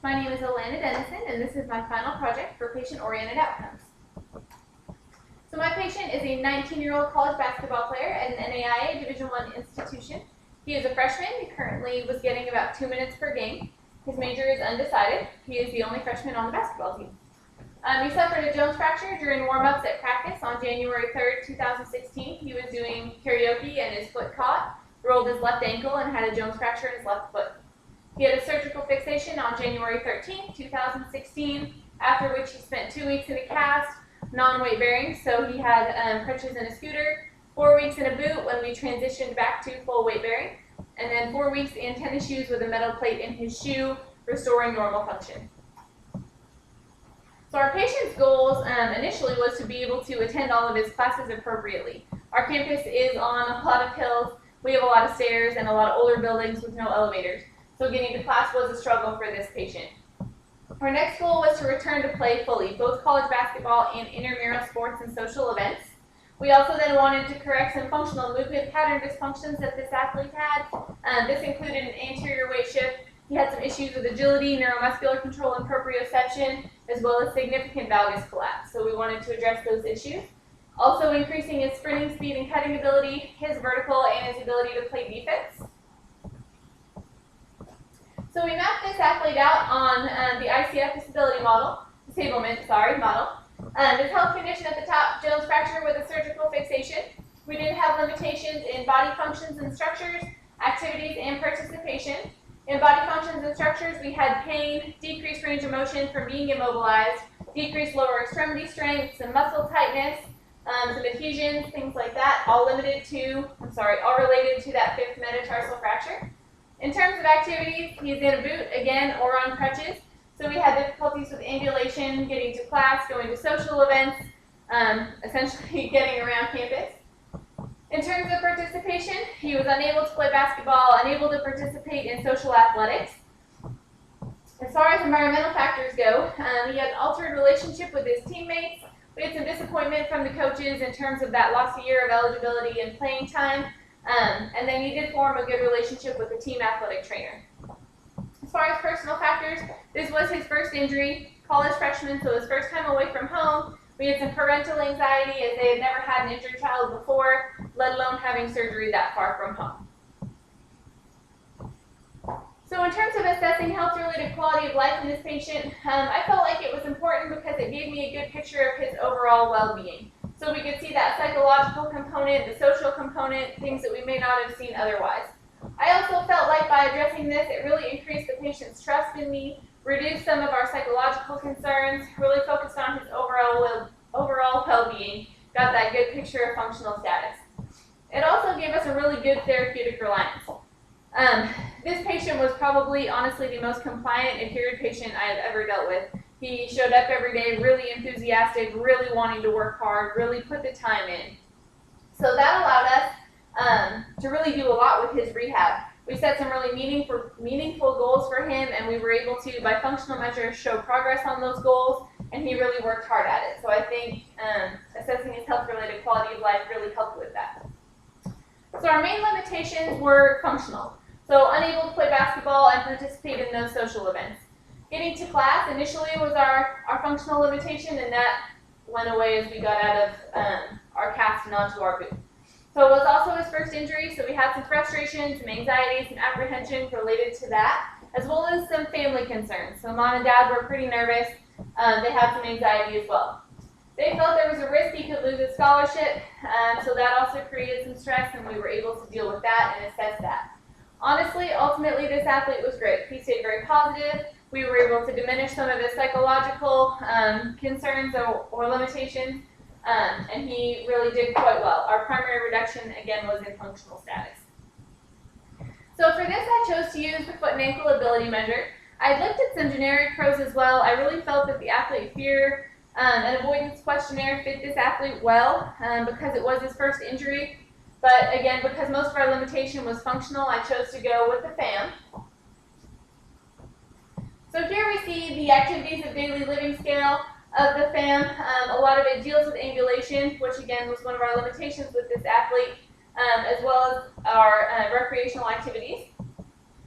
My name is Alanna Dennison, and this is my final project for patient-oriented outcomes. So my patient is a 19-year-old college basketball player at an NAIA Division I institution. He is a freshman. He currently was getting about 2 minutes per game. His major is undecided. He is the only freshman on the basketball team. He suffered a Jones fracture during warm-ups at practice on January 3rd, 2016. He was doing karaoke and his foot caught, rolled his left ankle, and had a Jones fracture in his left foot. He had a surgical fixation on January 13th, 2016, after which he spent 2 weeks in a cast, non-weight bearing, so he had crutches and a scooter, 4 weeks in a boot when we transitioned back to full weight bearing, and then 4 weeks in tennis shoes with a metal plate in his shoe, restoring normal function. So our patient's goals initially was to be able to attend all of his classes appropriately. Our campus is on a lot of hills, we have a lot of stairs and a lot of older buildings with no elevators. So getting to class was a struggle for this patient. Our next goal was to return to play fully, both college basketball and intramural sports and social events. We also then wanted to correct some functional movement pattern dysfunctions that this athlete had. This included an anterior weight shift. He had some issues with agility, neuromuscular control, and proprioception, as well as significant valgus collapse. So we wanted to address those issues. Also increasing his sprinting speed and cutting ability, his vertical, and his ability to play defense. So we mapped this athlete out on the ICF disablement model. His health condition at the top, Jones fracture with a surgical fixation. We did have limitations in body functions and structures, activities, and participation. In body functions and structures, we had pain, decreased range of motion from being immobilized, decreased lower extremity strength, some muscle tightness, some adhesions, things like that, all related to that fifth metatarsal fracture. In terms of activities, he's in a boot, again, or on crutches. So we had difficulties with ambulation, getting to class, going to social events, essentially getting around campus. In terms of participation, he was unable to play basketball, unable to participate in social athletics. As far as environmental factors go, he had an altered relationship with his teammates. We had some disappointment from the coaches in terms of that lost year of eligibility and playing time. And then he did form a good relationship with the team athletic trainer. As far as personal factors, this was his first injury, college freshman, so his first time away from home. We had some parental anxiety as they had never had an injured child before, let alone having surgery that far from home. So in terms of assessing health-related quality of life in this patient, I felt like it was important because it gave me a good picture of his overall well-being. So we could see that psychological component, the social component, things that we may not have seen otherwise. I also felt like by addressing this, it really increased the patient's trust in me, reduced some of our psychological concerns, really focused on his overall well-being, got that good picture of functional status. It also gave us a really good therapeutic reliance. This patient was probably, honestly, the most compliant, adherent patient I have ever dealt with. He showed up every day really enthusiastic, really wanting to work hard, really put the time in. So that allowed us to really do a lot with his rehab. We set some really meaningful goals for him, and we were able to, by functional measures, show progress on those goals, and he really worked hard at it. So I think assessing his health-related quality of life really helped with that. So our main limitations were functional. So unable to play basketball and participate in those social events. Getting to class initially was our functional limitation, and that went away as we got out of our cast and onto our boot. So it was also his first injury, so we had some frustration, some anxiety, some apprehension related to that, as well as some family concerns. So mom and dad were pretty nervous. They had some anxiety as well. They felt there was a risk he could lose his scholarship, so that also created some stress, and we were able to deal with that and assess that. Honestly, ultimately, this athlete was great. He stayed very positive. We were able to diminish some of his psychological concerns or limitations, and he really did quite well. Our primary reduction, again, was in functional status. So for this, I chose to use the foot and ankle ability measure. I looked at some generic pros as well. I really felt that the athlete fear and avoidance questionnaire fit this athlete well because it was his first injury. But again, because most of our limitation was functional, I chose to go with the FAM. So here we see the activities of daily living scale of the FAM. A lot of it deals with ambulation, which again was one of our limitations with this athlete, as well as our recreational activities.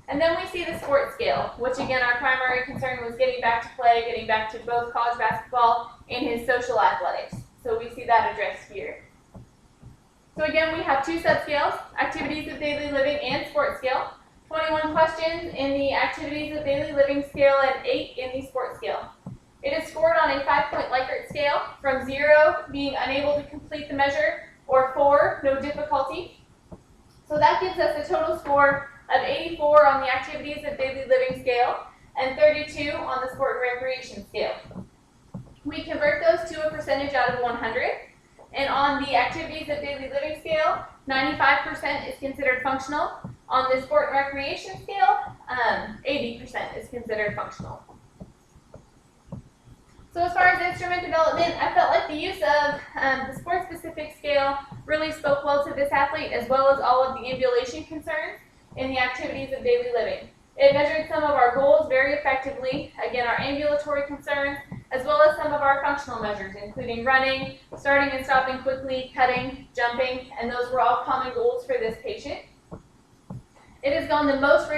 And then we see the sports scale, which again our primary concern was getting back to play, getting back to both college basketball and his social athletics. So we see that addressed here. So again, we have two subscales, activities of daily living and sports scale. 21 questions in the activities of daily living scale and 8 in the sports scale. It is scored on a 5-point Likert scale, from 0 being unable to complete the measure, or 4, no difficulty. So that gives us a total score of 84 on the activities of daily living scale and 32 on the sport and recreation scale. We convert those to a percentage out of 100, and on the activities of daily living scale, 95% is considered functional. On the sport and recreation scale, 80% is considered functional. So as far as instrument development, I felt like the use of the sport-specific scale really spoke well to this athlete, as well as all of the ambulation concerns in the activities of daily living. It measured some of our goals very effectively, again, our ambulatory concerns, as well as some of our functional measures, including running, starting and stopping quickly, cutting, jumping, and those were all common goals for this patient. It has undergone the most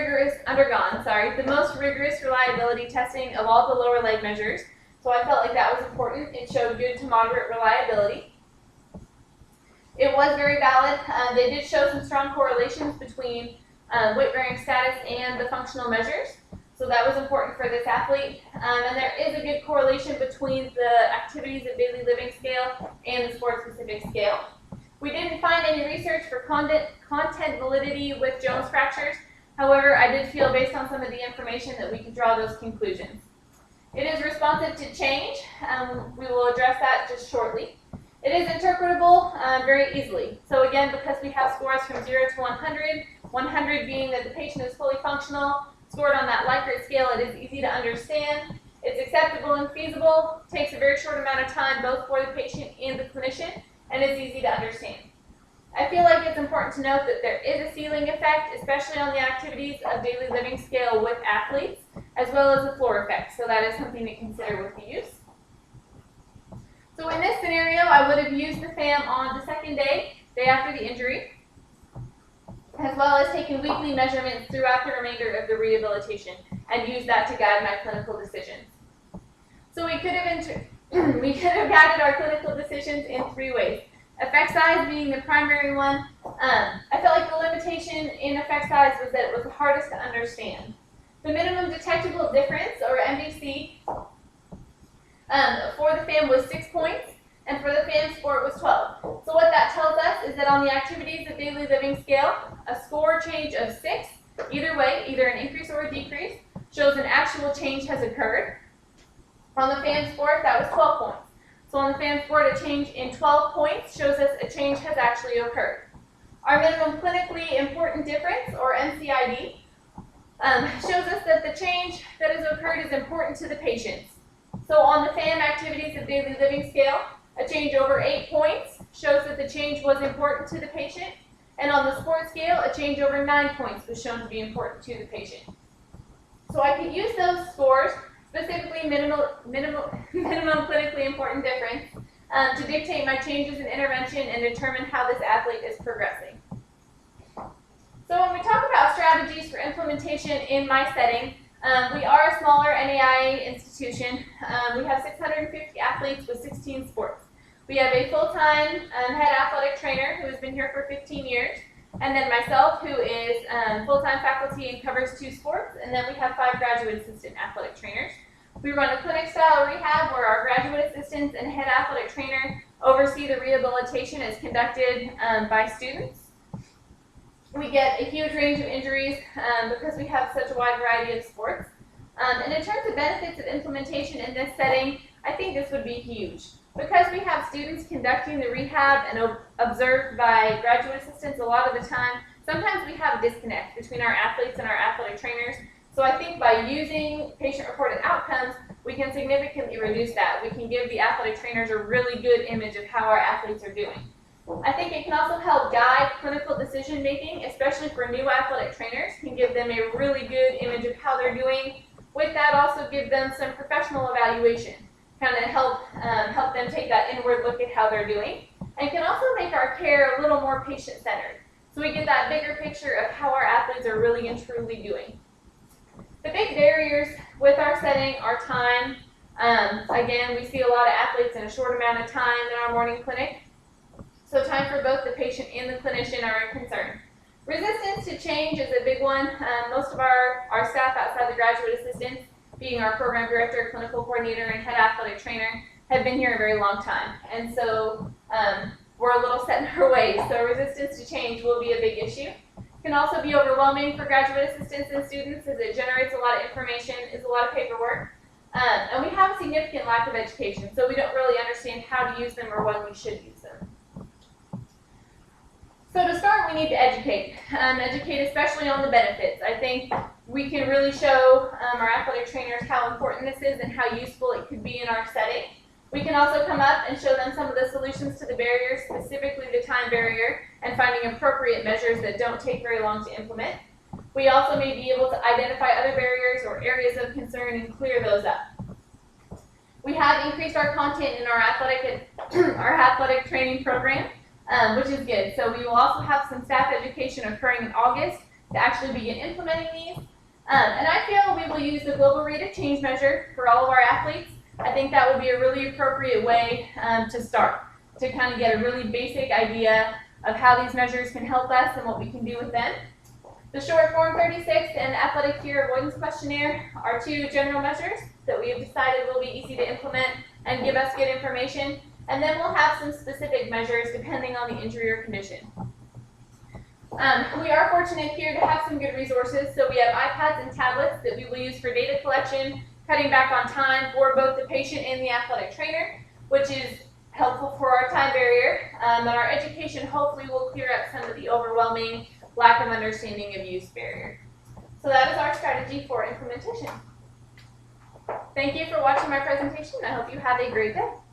rigorous reliability testing of all the lower leg measures. So I felt like that was important. It showed good to moderate reliability. It was very valid. They did show some strong correlations between weight-bearing status and the functional measures. So that was important for this athlete. And there is a good correlation between the activities of daily living scale and the sport-specific scale. We didn't find any research for content validity with Jones fractures. However, I did feel based on some of the information that we could draw those conclusions. It is responsive to change. We will address that just shortly. It is interpretable very easily. So again, because we have scores from 0 to 100, 100 being that the patient is fully functional, scored on that Likert scale, it is easy to understand. It's acceptable and feasible, takes a very short amount of time both for the patient and the clinician, and it's easy to understand. I feel like it's important to note that there is a ceiling effect, especially on the activities of daily living scale with athletes, as well as the floor effect. So that is something to consider with the use. So in this scenario, I would have used the FAM on the second day after the injury, as well as taken weekly measurements throughout the remainder of the rehabilitation and used that to guide my clinical decisions. So we could have guided our clinical decisions in 3 ways. Effect size being the primary one. I felt like the limitation in effect size was that it was the hardest to understand. The minimum detectable difference, or MDC, for the FAM was 6 points, and for the FAM score it was 12. So what that tells us is that on the activities of daily living scale, a score change of 6, either way, either an increase or a decrease, shows an actual change has occurred. On the FAM score, that was 12 points. So on the FAM score, a change in 12 points shows us a change has actually occurred. Our minimum clinically important difference, or MCID, shows us that the change that has occurred is important to the patients. So on the FAM activities of daily living scale, a change over 8 points shows that the change was important to the patient, and on the sport scale, a change over 9 points was shown to be important to the patient. So I could use those scores, specifically minimum clinically important difference, to dictate my changes in intervention and determine how this athlete is progressing. So when we talk about strategies for implementation in my setting, we are a smaller NAIA institution. We have 650 athletes with 16 sports. We have a full-time head athletic trainer who has been here for 15 years, and then myself, who is full-time faculty and covers 2 sports, and then we have 5 graduate assistant athletic trainers. We run a clinic-style rehab where our graduate assistants and head athletic trainer oversee the rehabilitation as conducted by students. We get a huge range of injuries because we have such a wide variety of sports. And in terms of benefits of implementation in this setting, I think this would be huge. Because we have students conducting the rehab and observed by graduate assistants a lot of the time, sometimes we have a disconnect between our athletes and our athletic trainers. So I think by using patient-reported outcomes, we can significantly reduce that. We can give the athletic trainers a really good image of how our athletes are doing. I think it can also help guide clinical decision-making, especially for new athletic trainers, can give them a really good image of how they're doing. With that, also give them some professional evaluation, kind of help them take that inward look at how they're doing, and can also make our care a little more patient-centered. so we get that bigger picture of how our athletes are really and truly doing. The big barriers with our setting are time. Again, we see a lot of athletes in a short amount of time in our morning clinic, so time for both the patient and the clinician are a concern. Resistance to change is a big one. Most of our staff outside the graduate assistants, being our program director, clinical coordinator, and head athletic trainer, have been here a very long time. And so we're a little set in our ways. So resistance to change will be a big issue. It can also be overwhelming for graduate assistants and students as it generates a lot of information, is a lot of paperwork. And we have a significant lack of education, so we don't really understand how to use them or when we should use them. So to start, we need to educate. Educate especially on the benefits. I think we can really show our athletic trainers how important this is and how useful it could be in our setting. We can also come up and show them some of the solutions to the barriers, specifically the time barrier, and finding appropriate measures that don't take very long to implement. We also may be able to identify other barriers or areas of concern and clear those up. We have increased our content in our athletic training program, which is good. So we will also have some staff education occurring in August to actually begin implementing these. And I feel we will use the global rate of change measure for all of our athletes. I think that would be a really appropriate way to start, to kind of get a really basic idea of how these measures can help us and what we can do with them. The short form 36 and athletic fear avoidance questionnaire are two general measures that we have decided will be easy to implement and give us good information. And then we'll have some specific measures depending on the injury or condition. We are fortunate here to have some good resources. So we have iPads and tablets that we will use for data collection, cutting back on time for both the patient and the athletic trainer, which is helpful for our time barrier. And our education hopefully will clear up some of the overwhelming lack of understanding of use barrier. So that is our strategy for implementation. Thank you for watching my presentation. I hope you have a great day.